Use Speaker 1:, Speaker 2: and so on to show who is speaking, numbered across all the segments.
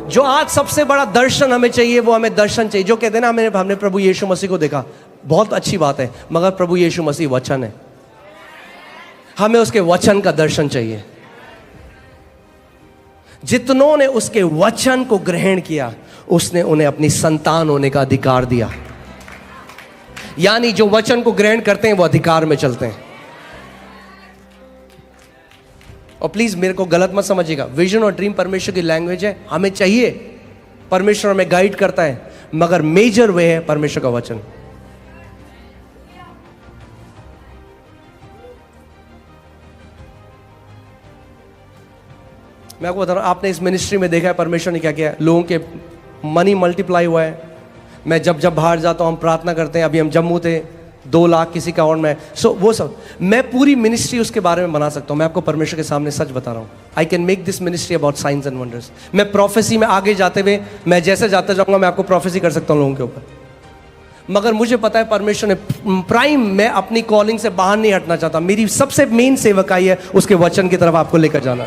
Speaker 1: जो आज सबसे बड़ा दर्शन हमें चाहिए, वो हमें दर्शन चाहिए। जो कहते हैं ना, हमने प्रभु यीशु मसीह को देखा, बहुत अच्छी बात है, मगर प्रभु यीशु मसीह वचन है, हमें उसके वचन का दर्शन चाहिए। जितनों ने उसके वचन को ग्रहण किया, उसने उन्हें अपनी संतान होने का अधिकार दिया। यानी जो वचन को ग्रहण करते हैं वो अधिकार में चलते हैं। और प्लीज मेरे को गलत मत समझिएगा, विजन और ड्रीम परमेश्वर की लैंग्वेज है, हमें चाहिए, परमेश्वर हमें गाइड करता है, मगर मेजर वे है परमेश्वर का वचन। मैं आपको बता रहा हूं, आपने इस मिनिस्ट्री में देखा है परमेश्वर ने क्या किया है। लोगों के मनी मल्टीप्लाई हुआ है। मैं जब बाहर जाता हूं, हम प्रार्थना करते हैं। अभी हम जम्मू थे, 2 लाख किसी का अकाउंट में। सो वो सब मैं पूरी मिनिस्ट्री उसके बारे में बना सकता हूं। मैं आपको परमेश्वर के सामने सच बता रहा हूं, I can make this ministry about science and wonders. मैं प्रोफेसी में आगे जाते हुए, मैं जैसे जाते जाऊंगा, मैं आपको प्रोफेसी कर सकता हूं लोगों के ऊपर। मगर मुझे पता है परमेश्वर ने प्राइम, मैं अपनी कॉलिंग से बाहर नहीं हटना चाहता। मेरी सबसे मेन सेवकाई है उसके वचन की तरफ आपको लेकर जाना।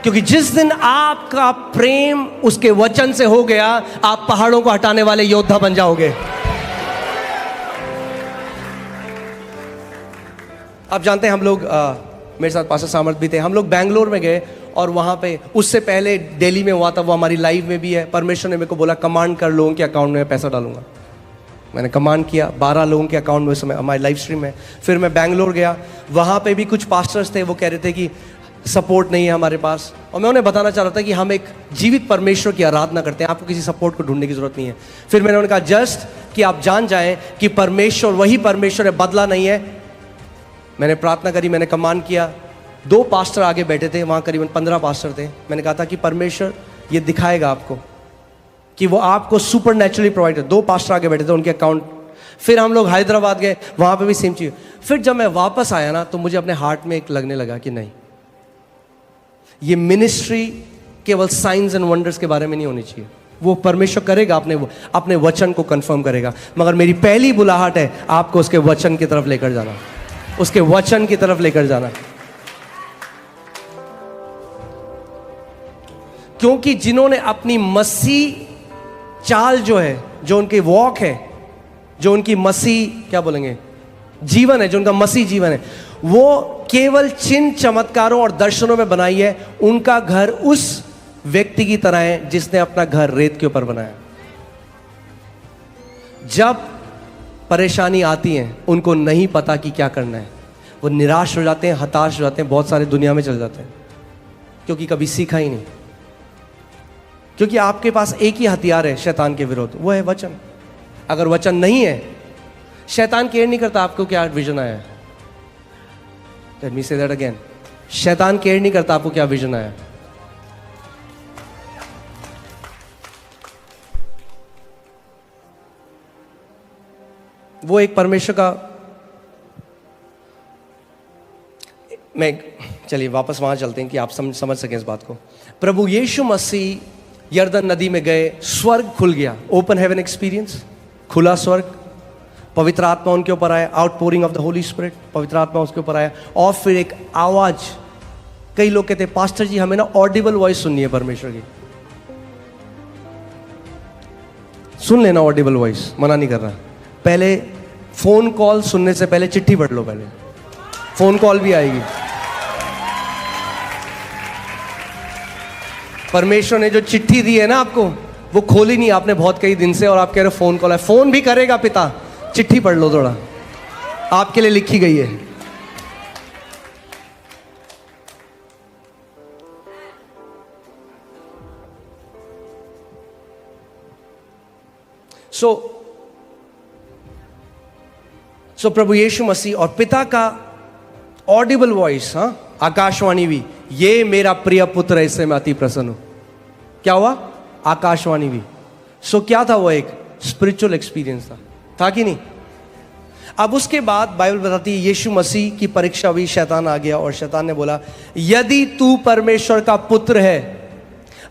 Speaker 1: क्योंकि जिस दिन आपका प्रेम उसके वचन से हो गया, आप पहाड़ों को हटाने वाले योद्धा बन जाओगे। आप जानते हैं, हम लोग मेरे साथ पास्टर सामर्थ भी थे, हम लोग बैंगलोर में गए और वहां पे, उससे पहले दिल्ली में हुआ था, वो हमारी लाइव में भी है। परमेश्वर ने मेरे को बोला कमांड कर, लोगों के अकाउंट में पैसा डालूंगा। मैंने कमांड किया, 12 लोगों के अकाउंट में उस समय हमारी लाइव स्ट्रीम में। फिर मैं बैंगलोर गया, वहां पे भी कुछ पास्टर्स थे, वो कह रहे थे कि सपोर्ट नहीं है हमारे पास। और मैं उन्हें बताना चाह रहा था कि हम एक जीवित परमेश्वर की आराधना करते हैं, आपको किसी सपोर्ट को ढूंढने की जरूरत नहीं है। फिर मैंने उन्हें कहा जस्ट कि आप जान जाएं कि परमेश्वर वही परमेश्वर है, बदला नहीं है। मैंने प्रार्थना करी, मैंने कमांड किया। 2 पास्टर आगे बैठे थे, वहां करीबन 15 पास्टर थे। मैंने कहा था कि परमेश्वर ये दिखाएगा आपको कि वो आपको सुपर नेचुरली प्रोवाइड कर। 2 पास्टर आगे बैठे थे, उनके अकाउंट। फिर हम लोग हैदराबाद गए, वहां पर भी सेम चीज। फिर जब मैं वापस आया ना, तो मुझे अपने हार्ट में एक लगने लगा कि नहीं, ये मिनिस्ट्री केवल साइंस एंड वंडर्स के बारे में नहीं होनी चाहिए। वो परमेश्वर करेगा, अपने वचन को कंफर्म करेगा, मगर मेरी पहली बुलाहट है आपको उसके वचन की तरफ लेकर जाना, उसके वचन की तरफ लेकर जाना। क्योंकि जिन्होंने अपनी मसीह चाल जो है, जो उनकी वॉक है, जो उनकी मसीह क्या बोलेंगे जीवन है, जो उनका मसीह जीवन है, वो केवल चिन्ह चमत्कारों और दर्शनों में बनाई है। उनका घर उस व्यक्ति की तरह है जिसने अपना घर रेत के ऊपर बनाया। जब परेशानी आती है, उनको नहीं पता कि क्या करना है, वो निराश हो जाते हैं, हताश हो जाते हैं, बहुत सारे दुनिया में चले जाते हैं, क्योंकि कभी सीखा ही नहीं। क्योंकि आपके पास एक ही हथियार है शैतान के विरुद्ध, वो है वचन। अगर वचन नहीं है, शैतान केयर नहीं करता आपको क्या विजन आया है। Let me say that again. शैतान केयर नहीं करता आपको क्या विजन आया। वो एक परमेश्वर का, मैं चलिए वापस वहां चलते हैं कि आप समझ सकें इस बात को। प्रभु यीशु मसीह यरदन नदी में गए, स्वर्ग खुल गया, ओपन हेवन एक्सपीरियंस, खुला स्वर्ग, पवित्र आत्मा उनके ऊपर आया, outpouring of the Holi spirit, पवित्र आत्मा उसके ऊपर आया। और फिर एक आवाज, कई लोग कहते हैं पास्टर जी हमें ना ऑडिबल वॉइस सुननी है परमेश्वर की। सुन लेना ऑडिबल वॉइस, मना नहीं कर रहा। पहले फोन कॉल सुनने से पहले चिट्ठी पढ़ लो, पहले फोन कॉल भी आएगी। परमेश्वर ने जो चिट्ठी दी है ना आपको, वो खोली नहीं आपने बहुत कई दिन से, और आप कह रहे हो फोन कॉल है। फोन भी करेगा पिता, चिट्ठी पढ़ लो थोड़ा, आपके लिए लिखी गई है। सो प्रभु यीशु मसीह और पिता का ऑडिबल वॉइस, आकाशवाणी भी, ये मेरा प्रिय पुत्र है, इससे मैं अति प्रसन्न हूं। क्या हुआ? आकाशवाणी भी। सो क्या था वो? एक स्पिरिचुअल एक्सपीरियंस था कि नहीं? अब उसके बाद बाइबल बताती है यीशु मसीह की परीक्षा हुई, शैतान आ गया और शैतान ने बोला यदि तू परमेश्वर का पुत्र है।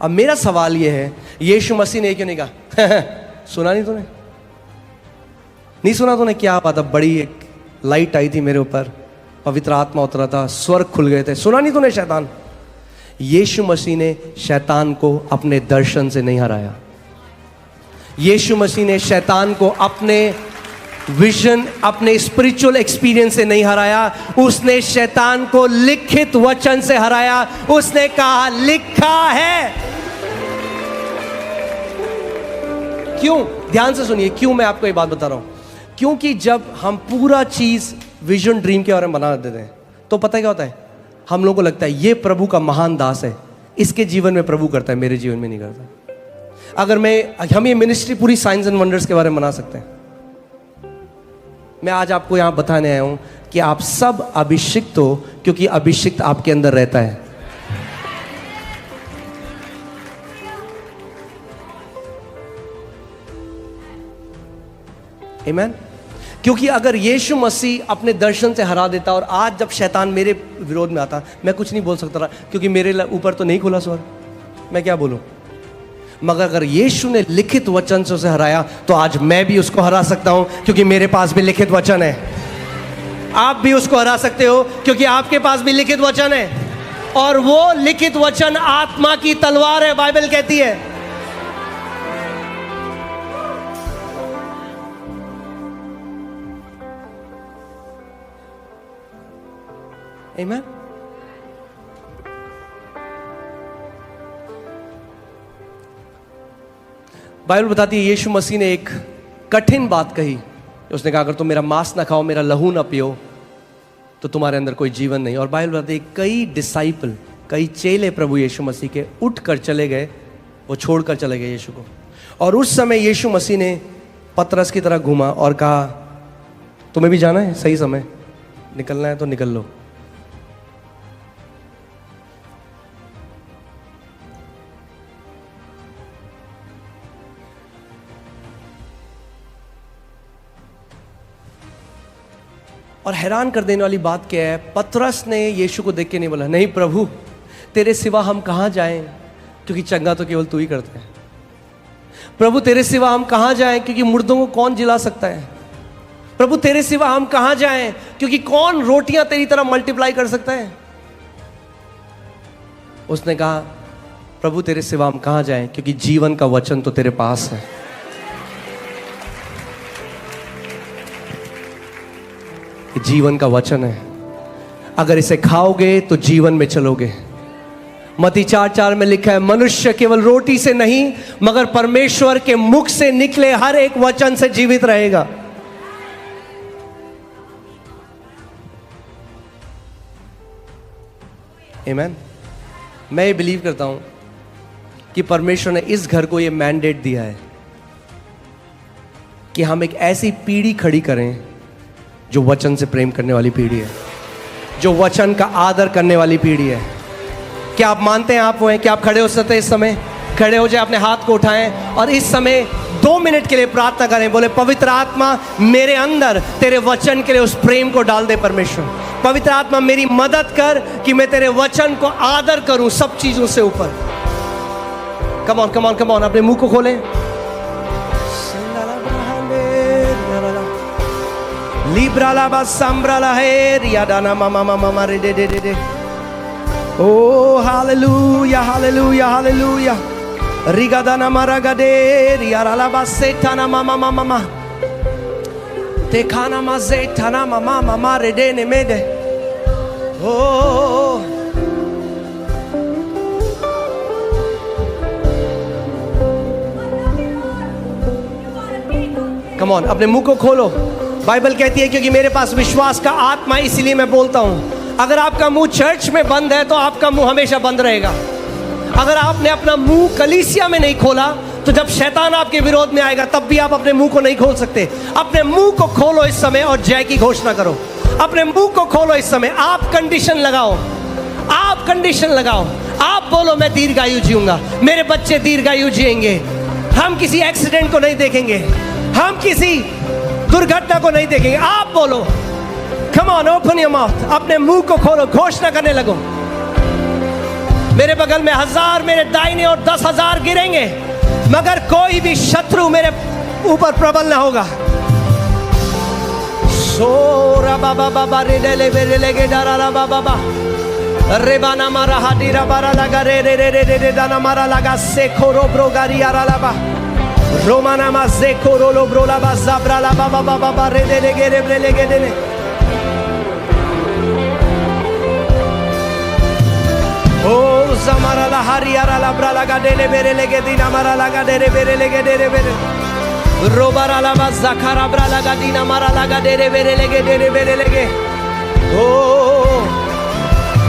Speaker 1: अब मेरा सवाल यह है, यीशु मसीह ने क्यों नहीं कहा सुना नहीं तूने? नहीं सुना तूने? क्या बात? अब बड़ी एक लाइट आई थी मेरे ऊपर, पवित्र आत्मा उतरा था, स्वर्ग खुल गए थे। सुना नहीं तूने शैतान? यीशु मसीह ने शैतान को अपने दर्शन से नहीं हराया। यीशु मसीह ने शैतान को अपने विजन, अपने स्पिरिचुअल एक्सपीरियंस से नहीं हराया। उसने शैतान को लिखित वचन से हराया। उसने कहा लिखा है। क्यों? ध्यान से सुनिए क्यों मैं आपको ये बात बता रहा हूं। क्योंकि जब हम पूरा चीज विजन ड्रीम के बारे में बना देते हैं तो पता है क्या होता है, हम लोगों को लगता है ये प्रभु का महान दास है, इसके जीवन में प्रभु करता है, मेरे जीवन में नहीं करता। अगर हम ये मिनिस्ट्री पूरी साइंस एंड वंडर्स के बारे में बना सकते हैं। मैं आज आपको यहां बताने आया हूं कि आप सब अभिषिक्त हो, क्योंकि अभिषिक्त आपके अंदर रहता है। आमीन। क्योंकि अगर यीशु मसीह अपने दर्शन से हरा देता और आज जब शैतान मेरे विरोध में आता, मैं कुछ नहीं बोल सकता था क्योंकि मेरे ऊपर तो नहीं खुला स्वर्ग, मैं क्या बोलूं। मगर अगर यीशु ने लिखित वचन से उसे हराया तो आज मैं भी उसको हरा सकता हूं, क्योंकि मेरे पास भी लिखित वचन है। आप भी उसको हरा सकते हो क्योंकि आपके पास भी लिखित वचन है, और वो लिखित वचन आत्मा की तलवार है, बाइबल कहती है। आमीन। बाइबल बताती है यीशु मसीह ने एक कठिन बात कही। उसने कहा अगर तुम मेरा मांस ना खाओ, मेरा लहू ना पियो, तो तुम्हारे अंदर कोई जीवन नहीं। और बाइबल बताती है कई डिसाइपल, कई चेले प्रभु यीशु मसीह के उठ कर चले गए, वो छोड़कर चले गए यीशु को। और उस समय यीशु मसीह ने पतरस की तरह घूमा और कहा तुम्हें भी जाना है, सही समय निकलना है तो निकल लो। और हैरान कर देने वाली बात क्या है, पतरस ने यीशु को देख के नहीं बोला नहीं प्रभु तेरे सिवा हम कहाँ जाएं, क्योंकि चंगा तो केवल तू ही करता है। प्रभु तेरे सिवा हम कहाँ जाएं, क्योंकि मुर्दों को कौन जिला सकता है। प्रभु तेरे सिवा हम कहाँ जाएं, क्योंकि कौन रोटियां तेरी तरह मल्टीप्लाई कर सकता है। उसने कहा प्रभु तेरे सिवा हम कहाँ जाएं, क्योंकि जीवन का वचन तो तेरे पास है। जीवन का वचन है, अगर इसे खाओगे तो जीवन में चलोगे। मत्ती 4:4 में लिखा है मनुष्य केवल रोटी से नहीं मगर परमेश्वर के मुख से निकले हर एक वचन से जीवित रहेगा। आमीन। मैं ये बिलीव करता हूं कि परमेश्वर ने इस घर को ये मैंडेट दिया है कि हम एक ऐसी पीढ़ी खड़ी करें जो वचन से प्रेम करने वाली पीढ़ी है, जो वचन का आदर करने वाली पीढ़ी है। क्या आप मानते हैं आप वो हैं? क्या आप खड़े हो सकते हैं? इस समय खड़े हो जाए, अपने हाथ को उठाएं और इस समय 2 मिनट के लिए प्रार्थना करें। बोले पवित्र आत्मा मेरे अंदर तेरे वचन के लिए उस प्रेम को डाल दे। परमेश्वर पवित्र आत्मा मेरी मदद कर कि मैं तेरे वचन को आदर करूं सब चीजों से ऊपर। Come on come on come on, अपने मुंह को खोलें। लिब्राला बासम्ब्राला है रियादाना मामा मामा रे दे दे दे। ओ हालेलुया हालेलुया हालेलुया। रिगादाना मारागादे रियाराला बासेटाना मामा मामा मामा। तेखाना माजेटाना मामा मामा रे दे ने मेदे। ओ कम ऑन, अपने मुंह को खोलो। बाइबल कहती है क्योंकि मेरे पास विश्वास का आत्मा, इसीलिए मैं बोलता हूं। अगर आपका मुंह चर्च में बंद है तो आपका मुंह हमेशा बंद रहेगा। अगर आपने अपना मुंह कलीसिया में नहीं खोला तो जब शैतान आपके विरोध में आएगा तब भी आप अपने मुंह को नहीं खोल सकते। अपने मुंह को खोलो इस समय और जय की घोषणा करो। अपने मुंह को खोलो इस समय। आप कंडीशन लगाओ, आप कंडीशन लगाओ। आप बोलो मैं दीर्घायु जीऊंगा, मेरे बच्चे दीर्घायु जिएंगे, हम किसी एक्सीडेंट को नहीं देखेंगे, हम किसी दुर्घटना को नहीं देखेंगे। आप बोलो, come on, open your mouth, अपने मुंह को खोलो, घोषणा करने लगो। मेरे बगल में 1000 मेरे दाहिने और 10,000 गिरेंगे मगर कोई भी शत्रु मेरे ऊपर प्रबल ना होगा। सोरा बाबा बाबा रे ले बेरे लेगे डारा ला बाबा बा रे बाना मारा हाडीरा बारा लगा रे रे रे रे रे दाना मारा लगा से खोरो ब्रो गारी आरा ला बा रोमाना मा से खोरो लो ब्रो ला बा जाब्रा ला बाबा बाबा बा रे दे लेगे रे लेगे दे ले ओ जमारा ला हरियारा ला ब्रा लगा दे ले बेरे लेगे दीना मारा लगा दे रे बेरे लेगे दे रे बेरे रोबारा ला बा जखारा ब्रा लगा दीना मारा लगा दे रे बेरे लेगे oh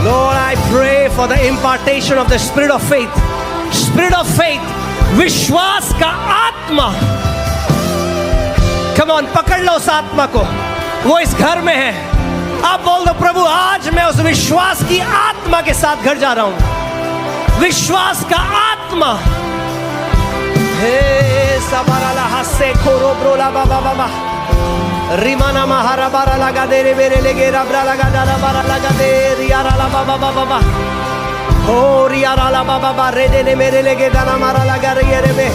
Speaker 1: Lord, I pray for the impartation of the spirit of faith, विश्वास का आत्मा. Come on, पकड़ लो उस आत्मा को, वो इस घर में है. आप बोल दो प्रभु आज मैं उस विश्वास की आत्मा के साथ घर जा रहा हूं. विश्वास का आत्मा. हे सबारा ला हसे खोरो ब्रोला बाबा बाबा रिमाना महारा बारा लगा दे रे बेरे लेगे रबरा लगा डाला बारा लगा दे रियारा ला बाबा बाबा बा हो रियारा ला बाबा बा रे दे ने मेरे लेगे दाना मारा लगा रे रे बे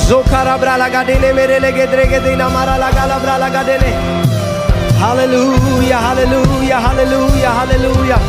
Speaker 1: जोखा रबरा लगा दे ने मेरे लेगे द्रेगे दीना मारा लगा लबरा लगा दे ने. Hallelujah hallelujah hallelujah hallelujah.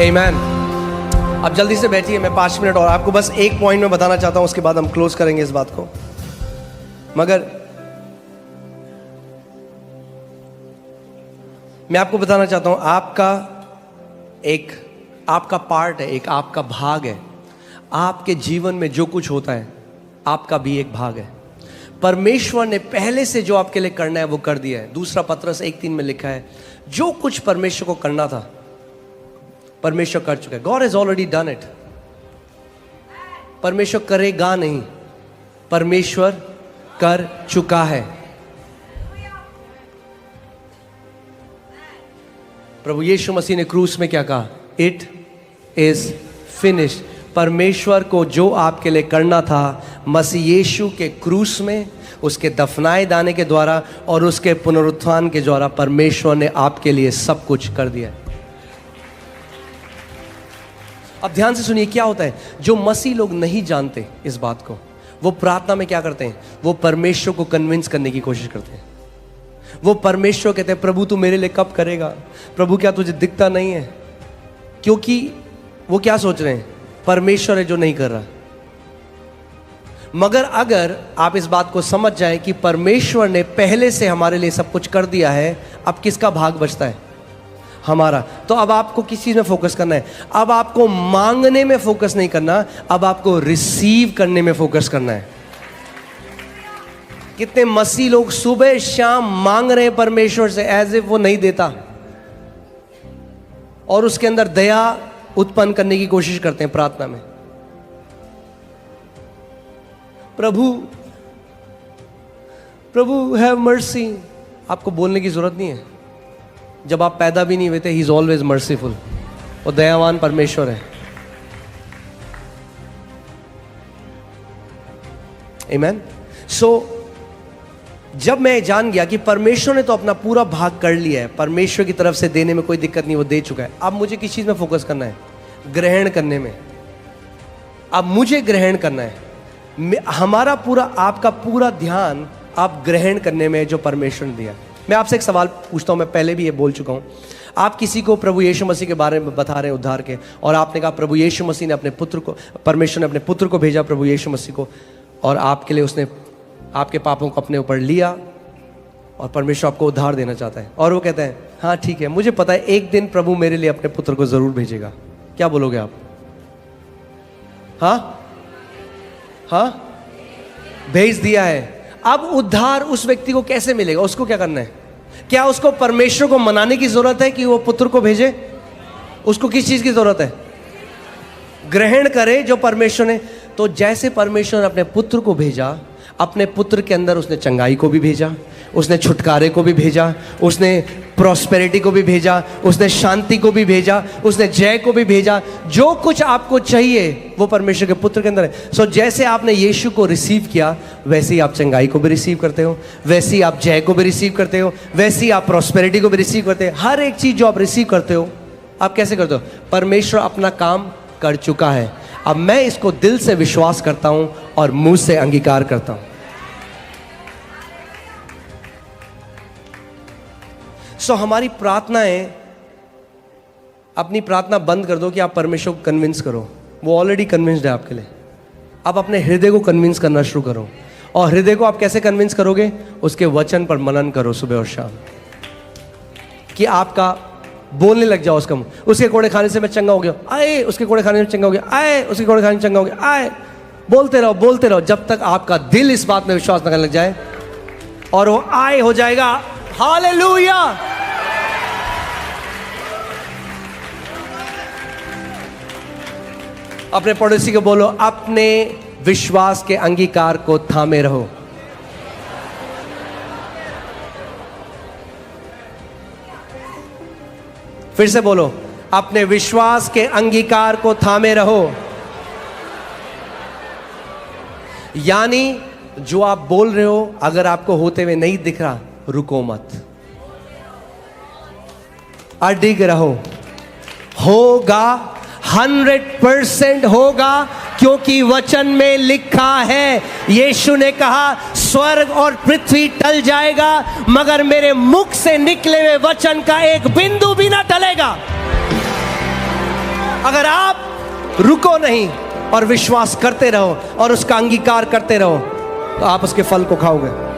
Speaker 1: Amen. अब जल्दी से बैठिए, मैं 5 मिनट और आपको बस एक पॉइंट में बताना चाहता हूं, उसके बाद हम क्लोज करेंगे इस बात को. मगर मैं आपको बताना चाहता हूं आपका पार्ट है, एक आपका भाग है. आपके जीवन में जो कुछ होता है आपका भी एक भाग है. परमेश्वर ने पहले से जो आपके लिए करना है वो कर दिया है. दूसरा पत्रस 1:3 में लिखा है जो कुछ परमेश्वर को करना था परमेश्वर कर चुका है. God has already done it. परमेश्वर करेगा नहीं, परमेश्वर कर चुका है. प्रभु यीशु मसीह ने क्रूस में क्या कहा? It is finished. परमेश्वर को जो आपके लिए करना था मसीह यीशु के क्रूस में, उसके दफनाए जाने के द्वारा और उसके पुनरुत्थान के द्वारा परमेश्वर ने आपके लिए सब कुछ कर दिया है. अब ध्यान से सुनिए क्या होता है. जो मसीह लोग नहीं जानते इस बात को, वो प्रार्थना में क्या करते हैं? वो परमेश्वर को कन्विंस करने की कोशिश करते हैं. वो परमेश्वर कहते हैं प्रभु तू मेरे लिए कब करेगा? प्रभु क्या तुझे दिखता नहीं है? क्योंकि वो क्या सोच रहे हैं? परमेश्वर है जो नहीं कर रहा. मगर अगर आप इस बात को समझ जाए कि परमेश्वर ने पहले से हमारे लिए सब कुछ कर दिया है, अब किसका भाग बचता है? हमारा. तो अब आपको किस चीज में फोकस करना है? अब आपको मांगने में फोकस नहीं करना, अब आपको रिसीव करने में फोकस करना है. कितने मसीह लोग सुबह शाम मांग रहे हैं परमेश्वर से एज इफ वो नहीं देता, और उसके अंदर दया उत्पन्न करने की कोशिश करते हैं प्रार्थना में. प्रभु हैव मर्सी. आपको बोलने की जरूरत नहीं है. जब आप पैदा भी नहीं हुए थे, ही इज ऑलवेज मर्सीफुल. वो दयावान परमेश्वर है. आमीन. सो जब मैं जान गया कि परमेश्वर ने तो अपना पूरा भाग कर लिया है, परमेश्वर की तरफ से देने में कोई दिक्कत नहीं, वो दे चुका है. अब मुझे किस चीज में फोकस करना है? ग्रहण करने में. अब मुझे ग्रहण करना है. हमारा पूरा, आपका पूरा ध्यान आप ग्रहण करने में जो परमेश्वर ने दिया. मैं आपसे एक सवाल पूछता हूं, मैं पहले भी ये बोल चुका हूं. आप किसी को प्रभु यीशु मसीह के बारे में बता रहे हैं उद्धार के, और आपने कहा प्रभु यीशु मसीह ने अपने पुत्र को, परमेश्वर ने अपने पुत्र को भेजा प्रभु यीशु मसीह को, और आपके लिए उसने आपके पापों को अपने ऊपर लिया और परमेश्वर आपको उद्धार देना चाहता है। और वो कहते हैं हाँ ठीक है, मुझे पता है एक दिन प्रभु मेरे लिए अपने पुत्र को जरूर भेजेगा। क्या बोलोगे आप? हाँ हाँ, भेज दिया है। अब उद्धार उस व्यक्ति को कैसे मिलेगा? उसको क्या करना है? क्या उसको परमेश्वर को मनाने की जरूरत है कि वो पुत्र को भेजे? उसको किस चीज की जरूरत है? ग्रहण करे जो परमेश्वर ने। तो जैसे परमेश्वर ने अपने पुत्र को भेजा, अपने पुत्र के अंदर उसने चंगाई को भी भेजा, उसने छुटकारे को भी भेजा, उसने प्रॉस्पेरिटी को भी भेजा, उसने शांति को भी भेजा, उसने जय को भी भेजा। जो कुछ आपको चाहिए वो परमेश्वर के पुत्र के अंदर है। सो जैसे आपने यीशु को रिसीव किया, वैसे ही आप चंगाई को भी रिसीव करते हो, वैसे ही आप जय को भी रिसीव करते हो, वैसे ही आप प्रॉस्पेरिटी को भी रिसीव करते हो। हर एक चीज जो आप रिसीव करते हो, आप कैसे करते हो? परमेश्वर अपना काम कर चुका है, अब मैं इसको दिल से विश्वास करता हूं और मुंह से अंगीकार करता हूं। सो हमारी प्रार्थनाएं, अपनी प्रार्थना बंद कर दो कि आप परमेश्वर को कन्विंस करो। वो ऑलरेडी कन्विंस्ड है आपके लिए। आप अपने हृदय को कन्विंस करना शुरू करो। और हृदय को आप कैसे कन्विंस करोगे? उसके वचन पर मनन करो सुबह और शाम, कि आपका बोलने लग जाओ उसका मुंह। उसके कोड़े खाने से मैं चंगा हो गया, आए। उसके कोड़े खाने में चंगा हो गया, आए। उसके कोड़े खाने में चंगा हो गया, आए। बोलते रहो जब तक आपका दिल इस बात में विश्वास न करने लग जाए, और वो आए हो जाएगा। हालेलुया। अपने पड़ोसी को बोलो, अपने विश्वास के अंगीकार को थामे रहो। फिर से बोलो, अपने विश्वास के अंगीकार को थामे रहो। यानी जो आप बोल रहे हो, अगर आपको होते हुए नहीं दिख रहा, रुको मत, अडिग रहो। होगा, 100% होगा, क्योंकि वचन में लिखा है। यीशु ने कहा, स्वर्ग और पृथ्वी टल जाएगा, मगर मेरे मुख से निकले हुए वचन का एक बिंदु भी ना टलेगा। अगर आप रुको नहीं और विश्वास करते रहो और उसका अंगीकार करते रहो, तो आप उसके फल को खाओगे।